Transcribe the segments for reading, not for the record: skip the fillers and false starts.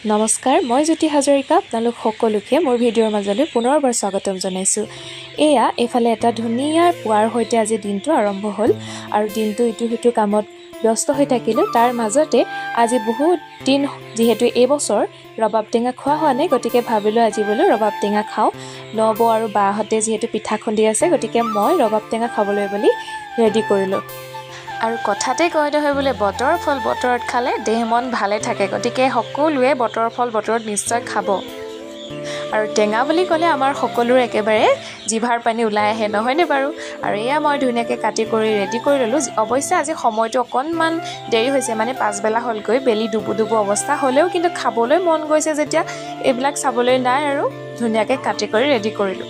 নমস্কাৰ, মই জ্যোতি হাজৰিকা। আপোনালোক সকলোকে মোৰ ভিডিঅ'ৰ মাজলৈ পুনৰবাৰ স্বাগতম জনাইছোঁ। এইফালে এটা ধুনীয়া পুৱাৰ সৈতে আজি দিনটো আৰম্ভ হ'ল আৰু দিনটো ইটো সিটো কামত ব্যস্ত হৈ থাকিলোঁ। তাৰ মাজতে আজি বহুত দিন যিহেতু এইবছৰ ৰবাব টেঙা খোৱা হোৱা নাই, গতিকে ভাবিলোঁ আজি বোলো ৰবাব টেঙা খাওঁ। নবৌ আৰু বাহঁতে যিহেতু পিঠা খুন্দি আছে, গতিকে মই ৰবাব টেঙা খাবলৈ বুলি ৰেডি কৰিলোঁ। আৰু কথাতে কয় নহয় বোলে বতৰৰ ফল বতৰত খালে দেহ মন ভালে থাকে, গতিকে সকলোৱে বতৰৰ ফল বতৰত নিশ্চয় খাব। আৰু টেঙা বুলি ক'লে আমাৰ সকলোৰে একেবাৰে জিভাৰ পানী ওলাই আহে, নহয়নে বাৰু? আৰু মই ধুনীয়াকৈ কাটি কৰি ৰেডি কৰি ল'লোঁ। অৱশ্যে আজি সময়টো অকণমান দেৰি হৈছে, মানে পাছবেলা হ'লগৈ, বেলি ডুবু ডুবু অৱস্থা হ'লেও কিন্তু খাবলৈ মন গৈছে যেতিয়া এইবিলাক চাবলৈ নাই আৰু ধুনীয়াকৈ কাটি কৰি ৰেডি কৰিলোঁ।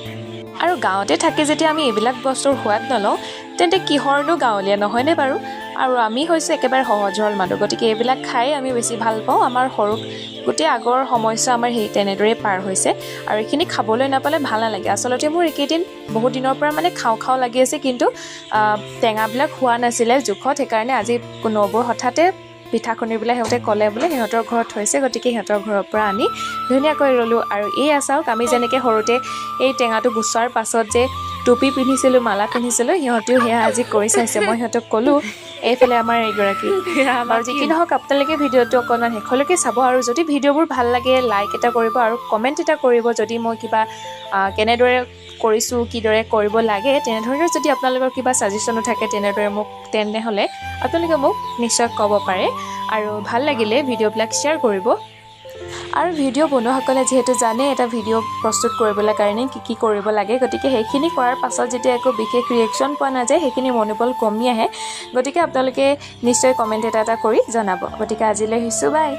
আৰু গাঁৱতে থাকি যেতিয়া আমি এইবিলাক বস্তুৰ সোৱাদ নলওঁ তেন্তে কিহৰনো গাঁৱলীয়া, নহয়নে বাৰু? আৰু আমি হৈছোঁ একেবাৰে সহজ সৰল মানুহ, গতিকে এইবিলাক খাই আমি বেছি ভাল পাওঁ। আমাৰ সৰু গোটেই আগৰ সময়ছোৱা আমাৰ তেনেদৰেই পাৰ হৈছে আৰু এইখিনি খাবলৈ নাপালে ভাল নালাগে। আচলতে মোৰ এইকেইদিন বহুত দিনৰ পৰা মানে খাওঁ খাওঁ লাগি আছে, কিন্তু টেঙাবিলাক হোৱা নাছিলে জোখত। সেইকাৰণে আজি নবৌৰ হঠাতে পিঠা খুন্দিবলৈ সিহঁতে ক'লে বোলে সিহঁতৰ ঘৰত হৈছে, গতিকে সিহঁতৰ ঘৰৰ পৰা আনি ধুনীয়াকৈ ল'লোঁ। আৰু চাওক, আমি যেনেকৈ সৰুতে এই টেঙাটো গুচোৱাৰ পাছত যে টুপি পিন্ধিছিলোঁ, মালা পিন্ধিছিলোঁ, সিহঁতেও সেয়া আজি কৰি চাইছে। মই সিহঁতক ক'লোঁ, এইফালে আমাৰ এইগৰাকী। আৰু যি কি নহওক, আপোনালোকে ভিডিঅ'টো অকণমান শেষলৈকে চাব, আৰু যদি ভিডিঅ'বোৰ ভাল লাগে লাইক এটা কৰিব আৰু কমেণ্ট এটা কৰিব। যদি মই কিবা কেনেদৰে কৰিছোঁ, কিদৰে কৰিব লাগে, তেনেধৰণৰ যদি আপোনালোকৰ কিবা ছাজেশ্যনো থাকে তেনেহ'লে আপোনালোকে মোক নিশ্চয় ক'ব পাৰে। আৰু ভাল লাগিলে ভিডিঅ'বিলাক শ্বেয়াৰ কৰিব। আৰু ভিডিঅ' বনোৱাসকলে যিহেতু জানে এটা ভিডিঅ' প্ৰস্তুত কৰিবলৈ কাৰণে কি কৰিব লাগে, গতিকে সেইখিনি কৰাৰ পাছত যেতিয়া একো বিশেষ ৰিয়েকশ্যন পোৱা নাযায়, সেইখিনি মনোবল কমি আহে। গতিকে আপোনালোকে নিশ্চয় কমেণ্ট এটা কৰি জনাব। গতিকে আজিলৈ আহিছোঁ, বাই।